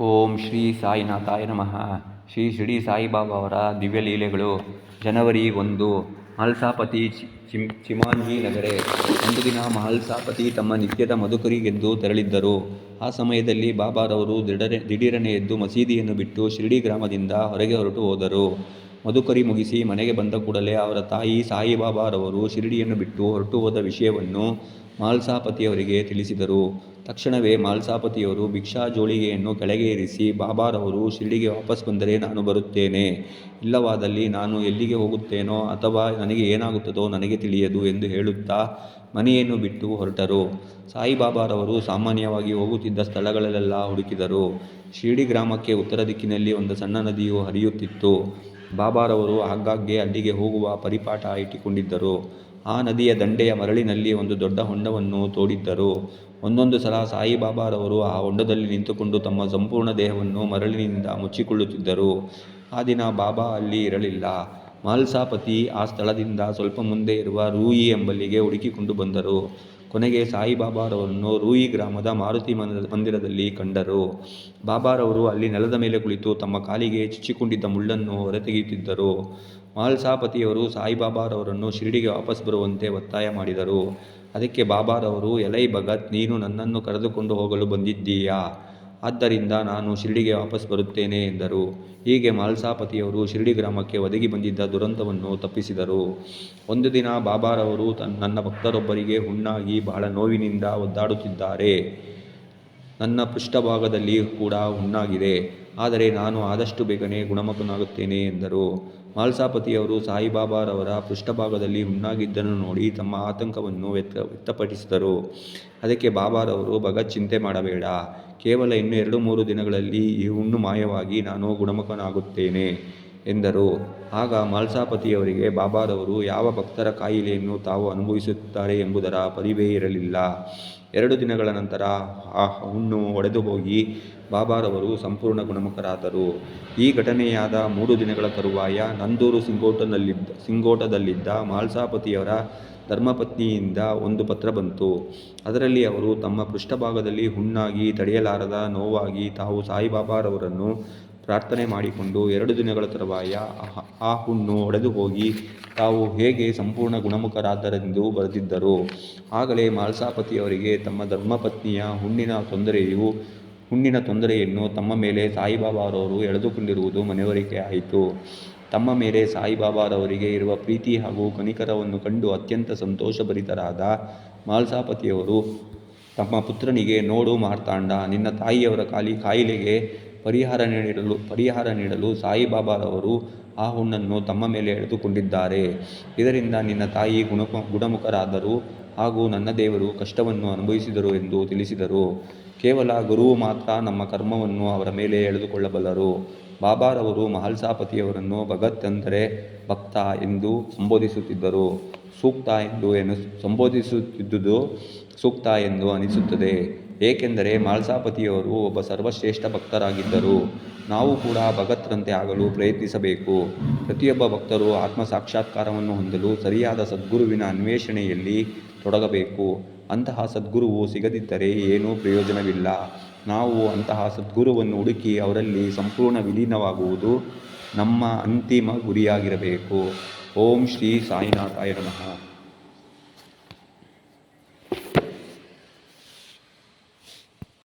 ಓಂ ಶ್ರೀ ಸಾಯಿನಾಥಾಯ ನಮಃ. ಶ್ರೀ ಶಿರಡಿ ಸಾಯಿಬಾಬಾ ಅವರ ದಿವ್ಯ ಲೀಲೆಗಳು. ಜನವರಿ 1. ಮಹಲ್ಸಾಪತಿ ಚಿಮಾಂಜಿ ನಗರೆ. ಒಂದು ದಿನ ಮಹಲ್ಸಾಪತಿ ತಮ್ಮ ನಿತ್ಯದ ಮಧುಕರಿಗೆಂದು ತೆರಳಿದ್ದರು. ಆ ಸಮಯದಲ್ಲಿ ಬಾಬಾರವರು ದಿಢೀರನೆ ಎದ್ದು ಮಸೀದಿಯನ್ನು ಬಿಟ್ಟು ಶಿರಡಿ ಗ್ರಾಮದಿಂದ ಹೊರಗೆ ಹೊರಟು ಹೋದರು. ಮಧುಕರಿ ಮುಗಿಸಿ ಮನೆಗೆ ಬಂದ ಕೂಡಲೇ ಅವರ ತಾಯಿ ಸಾಯಿಬಾಬಾರವರು ಶಿರಡಿಯನ್ನು ಬಿಟ್ಟು ಹೊರಟು ಹೋದ ವಿಷಯವನ್ನು ಮಹಲ್ಸಾಪತಿಯವರಿಗೆ ತಿಳಿಸಿದರು. ತಕ್ಷಣವೇ ಮಹಲ್ಸಾಪತಿಯವರು ಭಿಕ್ಷಾ ಜೋಳಿಗೆಯನ್ನು ಕೆಳಗೆ ಇರಿಸಿ, ಬಾಬಾರವರು ಶಿರಡಿಗೆ ವಾಪಸ್ ಬಂದರೆ ನಾನು ಬರುತ್ತೇನೆ, ಇಲ್ಲವಾದಲ್ಲಿ ನಾನು ಎಲ್ಲಿಗೆ ಹೋಗುತ್ತೇನೋ ಅಥವಾ ನನಗೆ ಏನಾಗುತ್ತದೋ ನನಗೆ ತಿಳಿಯದು ಎಂದು ಹೇಳುತ್ತಾ ಮನೆಯನ್ನು ಬಿಟ್ಟು ಹೊರಟರು. ಸಾಯಿಬಾಬಾರವರು ಸಾಮಾನ್ಯವಾಗಿ ಹೋಗುತ್ತಿದ್ದ ಸ್ಥಳಗಳಲ್ಲೆಲ್ಲ ಹುಡುಕಿದರು. ಶಿರಡಿ ಗ್ರಾಮಕ್ಕೆ ಉತ್ತರ ದಿಕ್ಕಿನಲ್ಲಿ ಒಂದು ಸಣ್ಣ ನದಿಯು ಹರಿಯುತ್ತಿತ್ತು. ಬಾಬಾರವರು ಆಗಾಗ್ಗೆ ಅಲ್ಲಿಗೆ ಹೋಗುವ ಪರಿಪಾಠ ಇಟ್ಟುಕೊಂಡಿದ್ದರು. ಆ ನದಿಯ ದಂಡೆಯ ಮರಳಿನಲ್ಲಿ ಒಂದು ದೊಡ್ಡ ಹೊಂಡವನ್ನು ತೋಡಿದ್ದರು. ಒಂದೊಂದು ಸಲ ಸಾಯಿಬಾಬಾರವರು ಆ ಹೊಂಡದಲ್ಲಿ ನಿಂತುಕೊಂಡು ತಮ್ಮ ಸಂಪೂರ್ಣ ದೇಹವನ್ನು ಮರಳಿನಿಂದ ಮುಚ್ಚಿಕೊಳ್ಳುತ್ತಿದ್ದರು. ಆ ದಿನ ಬಾಬಾ ಅಲ್ಲಿ ಇರಲಿಲ್ಲ. ಮಹಲ್ಸಾಪತಿ ಆ ಸ್ಥಳದಿಂದ ಸ್ವಲ್ಪ ಮುಂದೆ ಇರುವ ರೂಯಿ ಎಂಬಲ್ಲಿಗೆ ಹುಡುಕಿಕೊಂಡು ಬಂದರು. ಕೊನೆಗೆ ಸಾಯಿಬಾಬಾರವರನ್ನು ರೂಯಿ ಗ್ರಾಮದ ಮಾರುತಿ ಮಂದಿರದಲ್ಲಿ ಕಂಡರು. ಬಾಬಾರವರು ಅಲ್ಲಿ ನೆಲದ ಮೇಲೆ ಕುಳಿತು ತಮ್ಮ ಕಾಲಿಗೆ ಚುಚ್ಚಿಕೊಂಡಿದ್ದ ಮುಳ್ಳನ್ನು ಹೊರತೆಗೆಯುತ್ತಿದ್ದರು. ಮಹಲ್ಸಾಪತಿಯವರು ಸಾಯಿಬಾಬಾರವರನ್ನು ಶಿರಡಿಗೆ ವಾಪಸ್ ಬರುವಂತೆ ಒತ್ತಾಯ ಮಾಡಿದರು. ಅದಕ್ಕೆ ಬಾಬಾರವರು, ಎಲೈ ಭಗತ್, ನೀನು ನನ್ನನ್ನು ಕರೆದುಕೊಂಡು ಹೋಗಲು ಬಂದಿದ್ದೀಯಾ? ಆದ್ದರಿಂದ ನಾನು ಶಿರಡಿಗೆ ವಾಪಸ್ ಬರುತ್ತೇನೆ ಎಂದರು. ಹೀಗೆ ಮಹಲ್ಸಾಪತಿಯವರು ಶಿರಡಿ ಗ್ರಾಮಕ್ಕೆ ಒದಗಿ ಬಂದಿದ್ದ ದುರಂತವನ್ನು ತಪ್ಪಿಸಿದರು. ಒಂದು ದಿನ ಬಾಬಾರವರು ನನ್ನ ಭಕ್ತರೊಬ್ಬರಿಗೆ ಹುಣ್ಣಾಗಿ ಬಹಳ ನೋವಿನಿಂದ ಒದ್ದಾಡುತ್ತಿದ್ದಾರೆ. ನನ್ನ ಪೃಷ್ಠಭಾಗದಲ್ಲಿ ಕೂಡ ಹುಣ್ಣಾಗಿದೆ, ಆದರೆ ನಾನು ಆದಷ್ಟು ಬೇಗನೆ ಗುಣಮುಖನಾಗುತ್ತೇನೆ ಎಂದರು. ಮಹಲ್ಸಾಪತಿಯವರು ಸಾಯಿಬಾಬಾರವರ ಪೃಷ್ಠಭಾಗದಲ್ಲಿ ಹುಣ್ಣಾಗಿದ್ದನ್ನು ನೋಡಿ ತಮ್ಮ ಆತಂಕವನ್ನು ವ್ಯಕ್ತಪಡಿಸಿದರು. ಅದಕ್ಕೆ ಬಾಬಾರವರು, ಭಗತ್, ಚಿಂತೆ ಮಾಡಬೇಡ, ಕೇವಲ ಇನ್ನು 2-3 ದಿನಗಳಲ್ಲಿ ಈ ಹುಣ್ಣು ಮಾಯವಾಗಿ ನಾನು ಗುಣಮುಖನಾಗುತ್ತೇನೆ ಎಂದರು. ಆಗ ಮಹಲ್ಸಾಪತಿಯವರಿಗೆ ಬಾಬಾರವರು ಯಾವ ಭಕ್ತರ ಕಾಯಿಲೆಯನ್ನು ತಾವು ಅನುಭವಿಸುತ್ತಾರೆ ಎಂಬುದರ ಪರಿವೇ ಇರಲಿಲ್ಲ. 2 ದಿನಗಳ ನಂತರ ಆ ಹುಣ್ಣು ಒಡೆದು ಹೋಗಿ ಬಾಬಾರವರು ಸಂಪೂರ್ಣ ಗುಣಮುಖರಾದರು. ಈ ಘಟನೆಯಾದ 3 ದಿನಗಳ ತರುವಾಯ ನಂದೂರು ಸಿಂಗೋಟದಲ್ಲಿದ್ದ ಮಹಲ್ಸಾಪತಿಯವರ ಧರ್ಮಪತ್ನಿಯಿಂದ ಒಂದು ಪತ್ರ ಬಂತು. ಅದರಲ್ಲಿ ಅವರು ತಮ್ಮ ಪೃಷ್ಠಭಾಗದಲ್ಲಿ ಹುಣ್ಣಾಗಿ ತಡೆಯಲಾರದ ನೋವಾಗಿ ತಾವು ಸಾಯಿಬಾಬಾರವರನ್ನು ಪ್ರಾರ್ಥನೆ ಮಾಡಿಕೊಂಡು 2 ದಿನಗಳ ತರುವಾಯ ಆ ಹುಣ್ಣು ಒಡೆದು ಹೋಗಿ ತಾವು ಹೇಗೆ ಸಂಪೂರ್ಣ ಗುಣಮುಖರಾದರೆಂದು ಬರೆದಿದ್ದರು. ಆಗಲೇ ಮಹಲ್ಸಾಪತಿಯವರಿಗೆ ತಮ್ಮ ಧರ್ಮಪತ್ನಿಯ ಹುಣ್ಣಿನ ತೊಂದರೆಯನ್ನು ತಮ್ಮ ಮೇಲೆ ಸಾಯಿಬಾಬಾರವರು ಎಳೆದುಕೊಂಡಿರುವುದು ಮನವರಿಕೆ ಆಯಿತು. ತಮ್ಮ ಮೇಲೆ ಸಾಯಿಬಾಬಾರವರಿಗೆ ಇರುವ ಪ್ರೀತಿ ಹಾಗೂ ಕನಿಕರವನ್ನು ಕಂಡು ಅತ್ಯಂತ ಸಂತೋಷಭರಿತರಾದ ಮಹಲ್ಸಾಪತಿಯವರು ತಮ್ಮ ಪುತ್ರನಿಗೆ, ನೋಡು ಮಾರ್ತಾಂಡ, ನಿನ್ನ ತಾಯಿಯವರ ಕಾಯಿಲೆಗೆ ಪರಿಹಾರ ನೀಡಲು ಸಾಯಿಬಾಬಾರವರು ಆ ಹುಣ್ಣನ್ನು ತಮ್ಮ ಮೇಲೆ ಎಳೆದುಕೊಂಡಿದ್ದಾರೆ. ಇದರಿಂದ ನಿನ್ನ ತಾಯಿ ಗುಣಮುಖರಾದರು ಹಾಗೂ ನನ್ನ ದೇವರು ಕಷ್ಟವನ್ನು ಅನುಭವಿಸಿದರು ಎಂದು ತಿಳಿಸಿದರು. ಕೇವಲ ಗುರುವು ಮಾತ್ರ ನಮ್ಮ ಕರ್ಮವನ್ನು ಅವರ ಮೇಲೆ ಎಳೆದುಕೊಳ್ಳಬಲ್ಲರು. ಬಾಬಾರವರು ಮಹಲ್ಸಾಪತಿಯವರನ್ನು ಭಗತ್ ಎಂದರೆ ಭಕ್ತ ಎಂದು ಸಂಬೋಧಿಸುತ್ತಿದ್ದರು. ಸಂಬೋಧಿಸುತ್ತಿದ್ದುದು ಸೂಕ್ತ ಎಂದು ಅನಿಸುತ್ತದೆ. ಏಕೆಂದರೆ ಮಹಲ್ಸಾಪತಿಯವರು ಒಬ್ಬ ಸರ್ವಶ್ರೇಷ್ಠ ಭಕ್ತರಾಗಿದ್ದರು. ನಾವು ಕೂಡ ಭಗತ್ರಂತೆ ಆಗಲು ಪ್ರಯತ್ನಿಸಬೇಕು. ಪ್ರತಿಯೊಬ್ಬ ಭಕ್ತರು ಆತ್ಮ ಸಾಕ್ಷಾತ್ಕಾರವನ್ನು ಹೊಂದಲು ಸರಿಯಾದ ಸದ್ಗುರುವಿನ ಅನ್ವೇಷಣೆಯಲ್ಲಿ ತೊಡಗಬೇಕು. ಅಂತಹ ಸದ್ಗುರುವು ಸಿಗದಿದ್ದರೆ ಏನೂ ಪ್ರಯೋಜನವಿಲ್ಲ. ನಾವು ಅಂತಹ ಸದ್ಗುರುವನ್ನು ಹುಡುಕಿ ಅವರಲ್ಲಿ ಸಂಪೂರ್ಣ ವಿಲೀನವಾಗುವುದು ನಮ್ಮ ಅಂತಿಮ ಗುರಿಯಾಗಿರಬೇಕು. ಓಂ ಶ್ರೀ ಸಾಯಿನಾಥಾಯ ನಮಃ.